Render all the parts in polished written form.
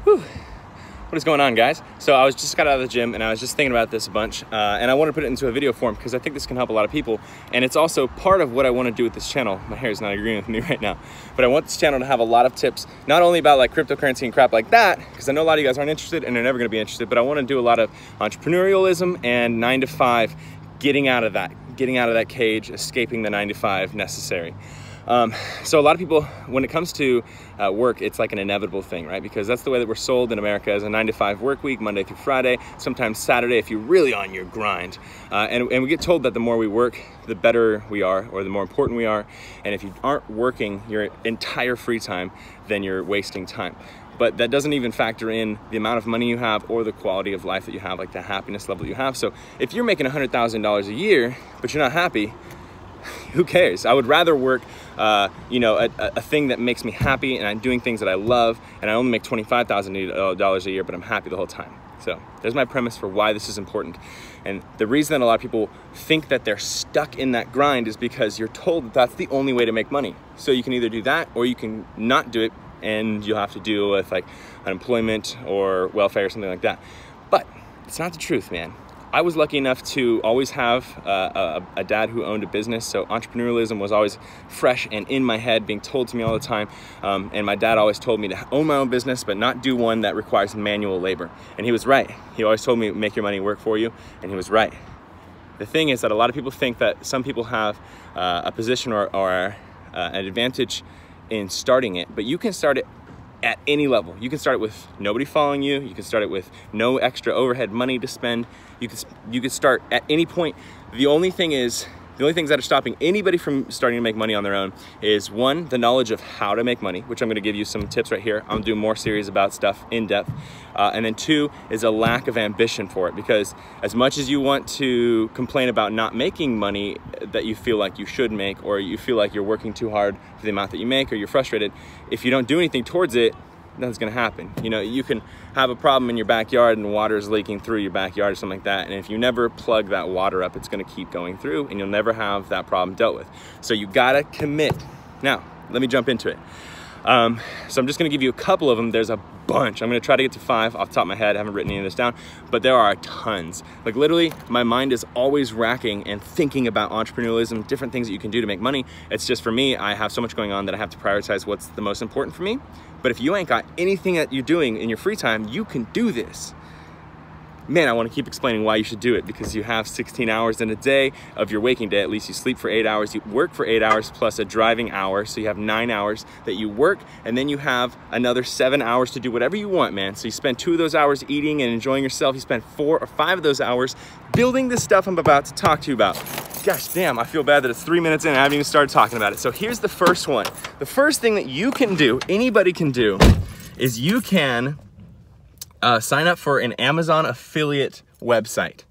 Whew. What is going on, guys? So I just got out of the gym and I was just thinking about this a bunch and I want to put it into a video form because I think this can help a lot of people, and it's also part of what I want to do with this channel. My hair is not agreeing with me right now, but I want this channel to have a lot of tips, not only about like cryptocurrency and crap like that, because I know a lot of you guys aren't interested and they're never going to be interested, but I want to do a lot of entrepreneurialism and 9 to 5, getting out of that cage, escaping the 9 to 5 necessary. So a lot of people, when it comes to work, it's like an inevitable thing, right? Because that's the way that we're sold in America, as a 9 to 5 work week, Monday through Friday, sometimes Saturday if you're really on your grind. And we get told that the more we work, the better we are, or the more important we are. And if you aren't working your entire free time, then you're wasting time. But that doesn't even factor in the amount of money you have or the quality of life that you have, like the happiness level that you have. So if you're making $100,000 a year, but you're not happy, who cares? I would rather work, you know, a thing that makes me happy, and I'm doing things that I love, and I only make $25,000 a year, but I'm happy the whole time. So there's my premise for why this is important. And the reason that a lot of people think that they're stuck in that grind is because you're told that that's the only way to make money. So you can either do that or you can not do it, and you'll have to deal with like unemployment or welfare or something like that. But it's not the truth, man. I was lucky enough to always have a dad who owned a business, so entrepreneurialism was always fresh and in my head, being told to me all the time. And my dad always told me to own my own business, but not do one that requires manual labor. And he was right. He always told me, make your money work for you, and he was right. The thing is that a lot of people think that some people have a position or an advantage in starting it, but you can start it at any level. You can start it with nobody following you. You can start it with no extra overhead money to spend. You could start at any point. The only things that are stopping anybody from starting to make money on their own is, one, the knowledge of how to make money, which I'm going to give you some tips right here. I'm going to do more series about stuff in depth. And then two is a lack of ambition for it, because as much as you want to complain about not making money that you feel like you should make, or you feel like you're working too hard for the amount that you make, or you're frustrated, if you don't do anything towards it, nothing's gonna happen. You know, you can have a problem in your backyard and water is leaking through your backyard or something like that, and if you never plug that water up, it's gonna keep going through and you'll never have that problem dealt with. So you gotta commit. Now, let me jump into it. So I'm just gonna give you a couple of them. There's a bunch. I'm gonna try to get to 5 off the top of my head. I haven't written any of this down, but there are tons. Like literally, my mind is always racking and thinking about entrepreneurialism, different things that you can do to make money. It's just, for me, I have so much going on that I have to prioritize what's the most important for me. But if you ain't got anything that you're doing in your free time, you can do this. Man, I want to keep explaining why you should do it, because you have 16 hours in a day of your waking day. At least you sleep for 8 hours, you work for 8 hours plus a driving hour, so you have 9 hours that you work, and then you have another 7 hours to do whatever you want, man. So you spend 2 of those hours eating and enjoying yourself. You spend 4 or 5 of those hours building the stuff I'm about to talk to you about. Gosh damn, I feel bad that it's 3 minutes in and I haven't even started talking about it. So here's the first one. The first thing that you can do, anybody can do, is you can sign up for an Amazon affiliate website.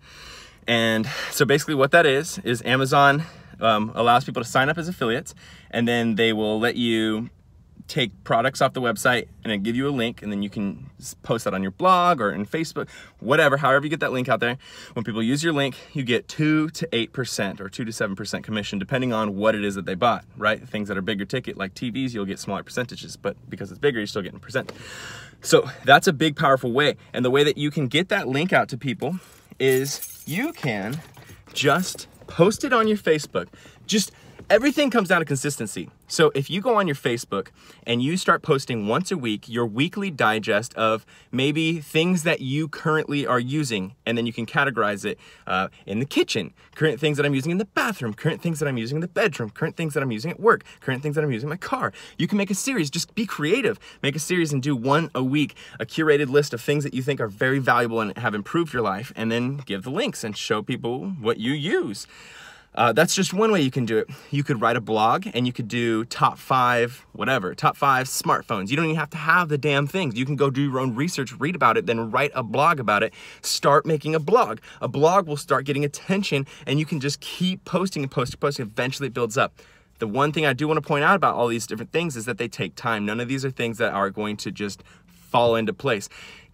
And so basically what that is Amazon allows people to sign up as affiliates, and then they will let you take products off the website and then give you a link, and then you can post that on your blog or in Facebook, whatever, however you get that link out there. When people use your link, you get 2 to 8% or 2 to 7% commission, depending on what it is that they bought, right? Things that are bigger ticket, like TVs, you'll get smaller percentages, but because it's bigger, you're still getting a percent. So that's a big, powerful way. And the way that you can get that link out to people is you can just post it on your Facebook. Everything comes down to consistency. So if you go on your Facebook and you start posting once a week, your weekly digest of maybe things that you currently are using, and then you can categorize it in the kitchen, current things that I'm using in the bathroom, current things that I'm using in the bedroom, current things that I'm using at work, current things that I'm using in my car. You can make a series, just be creative. Make a series and do one a week, a curated list of things that you think are very valuable and have improved your life, and then give the links and show people what you use. That's just one way you can do it. You could write a blog and you could do top 5, whatever, top 5 smartphones. You don't even have to have the damn things. You can go do your own research, read about it, then write a blog about it. Start making a blog. A blog will start getting attention, and you can just keep posting and posting and posting. Eventually it builds up. The one thing I do want to point out about all these different things is that they take time. None of these are things that are going to just fall into place.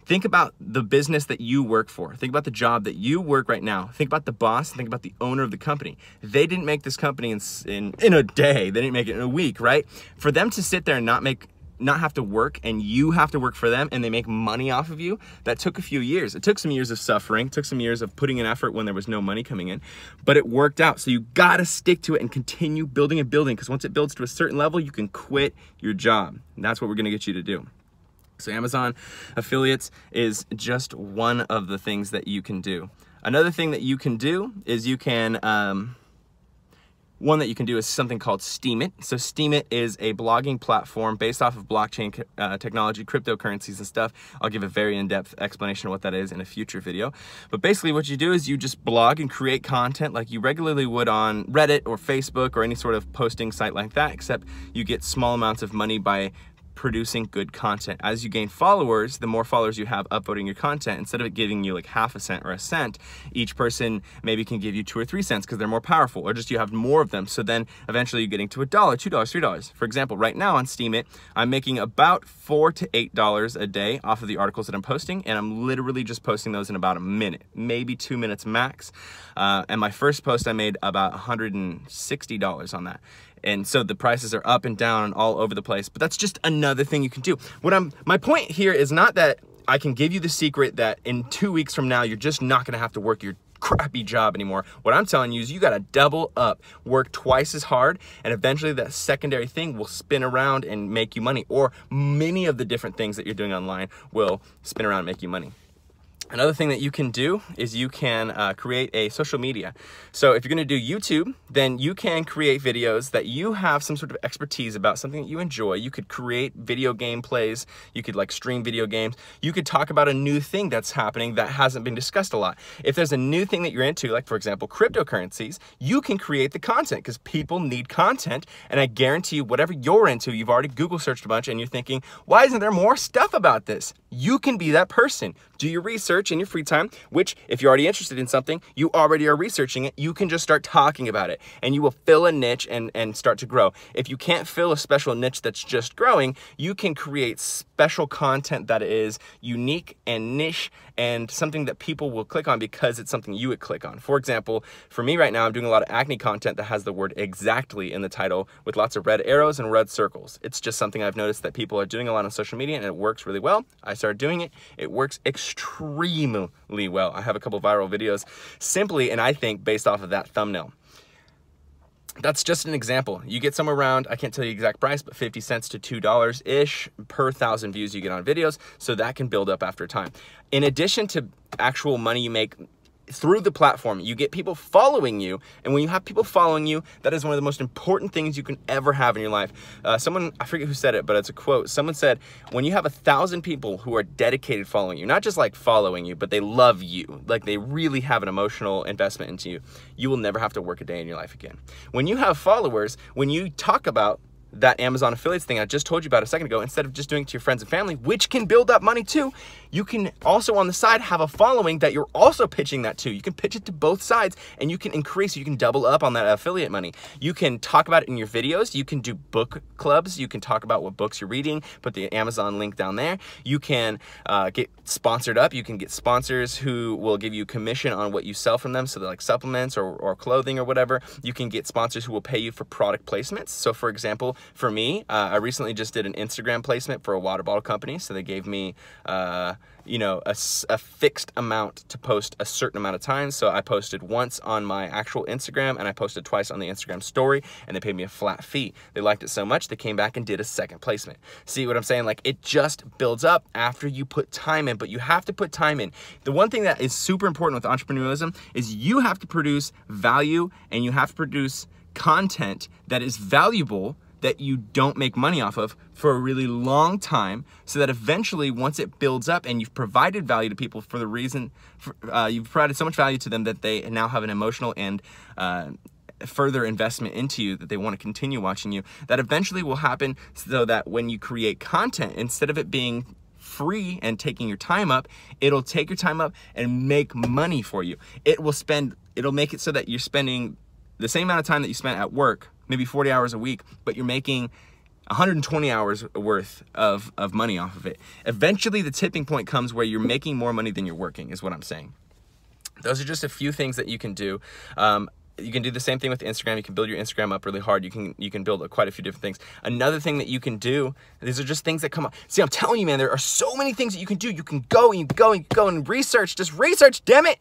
Think about the business that you work for. Think about the job that you work right now. Think about the boss. Think about the owner of the company. They didn't make this company in a day. They didn't make it in a week, right? For them to sit there and not make not have to work and you have to work for them and they make money off of you, that took a few years. It took some years of suffering, took some years of putting in effort when there was no money coming in, but it worked out. So you gotta stick to it and continue building and building, because once it builds to a certain level, you can quit your job. And that's what we're gonna get you to do. So Amazon affiliates is just one of the things that you can do. Another thing that you can do is you can, one that you can do is something called Steemit. So Steemit is a blogging platform based off of blockchain technology, cryptocurrencies and stuff. I'll give a very in-depth explanation of what that is in a future video. But basically what you do is you just blog and create content like you regularly would on Reddit or Facebook or any sort of posting site like that, except you get small amounts of money by producing good content. As you gain followers, the more followers you have upvoting your content, instead of it giving you like half a cent or a cent, each person maybe can give you 2 or 3 cents because they're more powerful, or just you have more of them. So then eventually you're getting to $1, $2, $3. For example, right now on Steemit, I'm making about $4 to $8 a day off of the articles that I'm posting, and I'm literally just posting those in about a minute, maybe 2 minutes max. And my first post, I made about $160 on that. And so the prices are up and down and all over the place, but that's just another thing you can do. My point here is not that I can give you the secret that in 2 weeks from now, you're just not gonna have to work your crappy job anymore. What I'm telling you is you gotta double up, work twice as hard, and eventually that secondary thing will spin around and make you money, or many of the different things that you're doing online will spin around and make you money. Another thing that you can do is you can create a social media. So if you're gonna do YouTube, then you can create videos that you have some sort of expertise about, something that you enjoy. You could create video gameplays, you could like stream video games, you could talk about a new thing that's happening that hasn't been discussed a lot. If there's a new thing that you're into, like for example, cryptocurrencies, you can create the content because people need content, and I guarantee you whatever you're into, you've already Google searched a bunch and you're thinking, why isn't there more stuff about this? You can be that person. Do your research in your free time, which if you're already interested in something, you already are researching it, you can just start talking about it and you will fill a niche and start to grow. If you can't fill a special niche that's just growing, you can create special content that is unique and niche and something that people will click on because it's something you would click on. For example, for me right now, I'm doing a lot of acne content that has the word exactly in the title with lots of red arrows and red circles. It's just something I've noticed that people are doing a lot on social media and it works really well. I started doing it. It works extremely well. I have a couple viral videos simply, and I think based off of that thumbnail. That's just an example. You get somewhere around, I can't tell you the exact price, but 50 cents to $2-ish per 1,000 views you get on videos. So that can build up after time. In addition to actual money you make through the platform, you get people following you. And when you have people following you, that is one of the most important things you can ever have in your life. Someone, I forget who said it, but it's a quote. Someone said, when you have 1,000 people who are dedicated following you, not just like following you, but they love you, like they really have an emotional investment into you, you will never have to work a day in your life again. When you have followers, when you talk about that Amazon affiliates thing I just told you about a second ago, instead of just doing it to your friends and family, which can build up money too, you can also on the side have a following that you're also pitching that to. You can pitch it to both sides and you can increase, you can double up on that affiliate money. You can talk about it in your videos. You can do book clubs. You can talk about what books you're reading, put the Amazon link down there. You can get sponsored up. You can get sponsors who will give you commission on what you sell from them. So they're like supplements or clothing or whatever. You can get sponsors who will pay you for product placements. So for example, for me, I recently just did an Instagram placement for a water bottle company. So they gave me, you know, a fixed amount to post a certain amount of times. So I posted once on my actual Instagram and I posted twice on the Instagram story, and they paid me a flat fee. They liked it so much, they came back and did a second placement. See what I'm saying? Like, it just builds up after you put time in, but you have to put time in. The one thing that is super important with entrepreneurialism is you have to produce value and you have to produce content that is valuable, that you don't make money off of for a really long time, so that eventually once it builds up and you've provided value to people for the reason, you've provided so much value to them that they now have an emotional and further investment into you, that they want to continue watching you, that eventually will happen so that when you create content, instead of it being free and taking your time up, it'll take your time up and make money for you. It'll make it so that you're spending the same amount of time that you spent at work, maybe 40 hours a week, but you're making 120 hours worth of money off of it. Eventually the tipping point comes where you're making more money than you're working, is what I'm saying. Those are just a few things that you can do. You can do the same thing with Instagram. You can build your Instagram up really hard. You can build quite a few different things. Another thing that you can do, these are just things that come up. See, I'm telling you, man, there are so many things that you can do. You can go and you go and go and research, just research, damn it.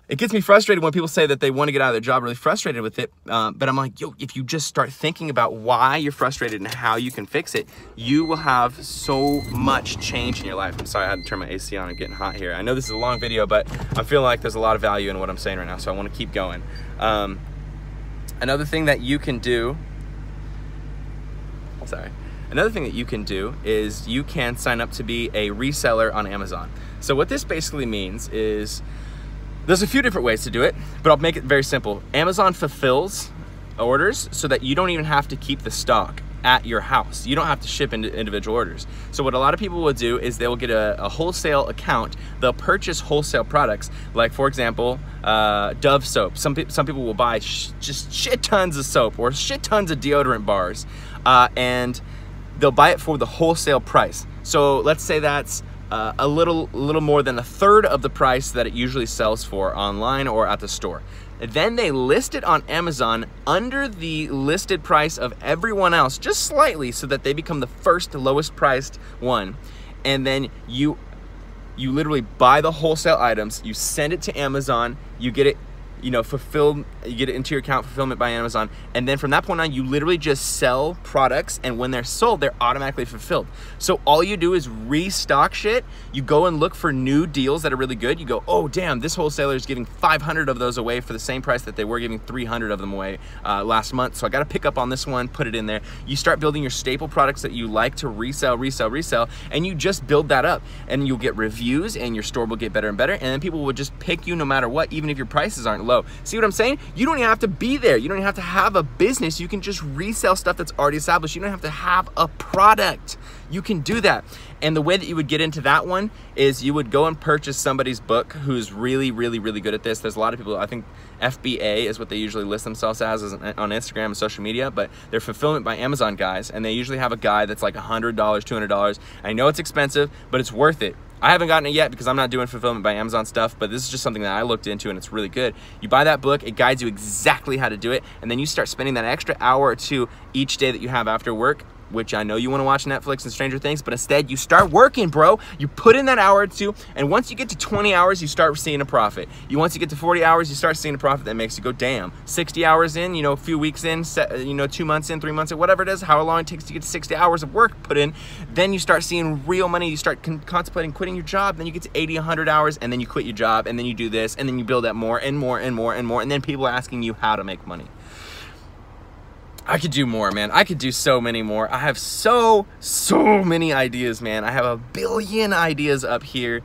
It gets me frustrated when people say that they want to get out of their job really frustrated with it. But I'm like, yo, if you just start thinking about why you're frustrated and how you can fix it, you will have so much change in your life. I'm sorry, I had to turn my AC on and getting hot here. I know this is a long video, but I'm feeling like there's a lot of value in what I'm saying right now, so I want to keep going. Another thing that you can do, another thing that you can do is you can sign up to be a reseller on Amazon. So what this basically means is, there's a few different ways to do it, but I'll make it very simple. Amazon fulfills orders so that you don't even have to keep the stock at your house. You don't have to ship into individual orders. So what a lot of people will do is they will get a wholesale account. They'll purchase wholesale products, like for example, Dove soap. Some people will buy just shit tons of soap or shit tons of deodorant bars, and they'll buy it for the wholesale price. So let's say that's a little more than 1/3 of the price that it usually sells for online or at the store. Then they list it on Amazon under the listed price of everyone else, just slightly, so that they become the first lowest priced one. And then you literally buy the wholesale items, you send it to Amazon, you get it, you know, fulfilled, you get it into your account, fulfillment by Amazon, and then from that point on, you literally just sell products, and when they're sold, they're automatically fulfilled. So all you do is restock shit. You go and look for new deals that are really good. You go, oh damn, this wholesaler is giving 500 of those away for the same price that they were giving 300 of them away last month, so I gotta pick up on this one, put it in there. You start building your staple products that you like to resell, and you just build that up, and you'll get reviews, and your store will get better and better, and then people will just pick you no matter what, even if your prices aren't low. See what I'm saying? You don't even have to be there. You don't even have to have a business. You can just resell stuff that's already established. You don't have to have a product. You can do that. And the way that you would get into that one is you would go and purchase somebody's book who's really, really, really good at this. There's a lot of people, I think FBA is what they usually list themselves as on Instagram and social media, but they're fulfillment by Amazon guys, and they usually have a guy that's like $100, $200. I know it's expensive, but it's worth it. I haven't gotten it yet because I'm not doing fulfillment by Amazon stuff, but this is just something that I looked into and it's really good. You buy that book, it guides you exactly how to do it, and then you start spending that extra hour or two each day that you have after work, which I know you want to watch Netflix and Stranger Things, but instead you start working, bro. You put in that hour or two, and once you get to 20 hours, you start seeing a profit. Once you get to 40 hours, you start seeing a profit that makes you go, damn. 60 hours in, you know, a few weeks in, 2 months in, 3 months in, whatever it is, however long it takes to get to 60 hours of work put in, then you start seeing real money. You start contemplating quitting your job, then you get to 80, 100 hours, and then you quit your job, and then you do this, and then you build that more and more and more and more, and then people are asking you how to make money. I could do more, man. I could do so many more. I have so many ideas, man. I have a billion ideas up here,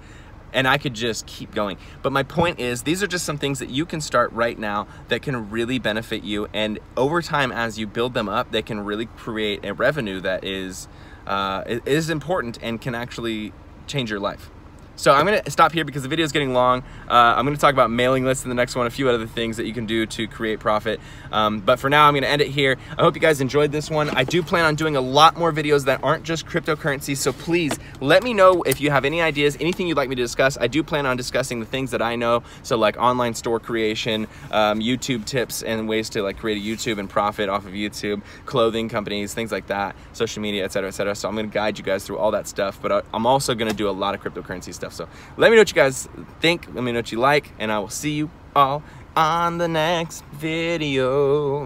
and I could just keep going. But my point is, these are just some things that you can start right now that can really benefit you, and over time, as you build them up, they can really create a revenue that is important and can actually change your life. So I'm gonna stop here because the video is getting long. I'm gonna talk about mailing lists in the next one, a few other things that you can do to create profit. But for now, I'm gonna end it here. I hope you guys enjoyed this one. I do plan on doing a lot more videos that aren't just cryptocurrency, so please let me know if you have any ideas, anything you'd like me to discuss. I do plan on discussing the things that I know, so like online store creation, YouTube tips and ways to like create a YouTube and profit off of YouTube, clothing companies, things like that, social media, etc., etc. So I'm gonna guide you guys through all that stuff, but I'm also gonna do a lot of cryptocurrency stuff. So let me know what you guys think, let me know what you like, and I will see you all on the next video.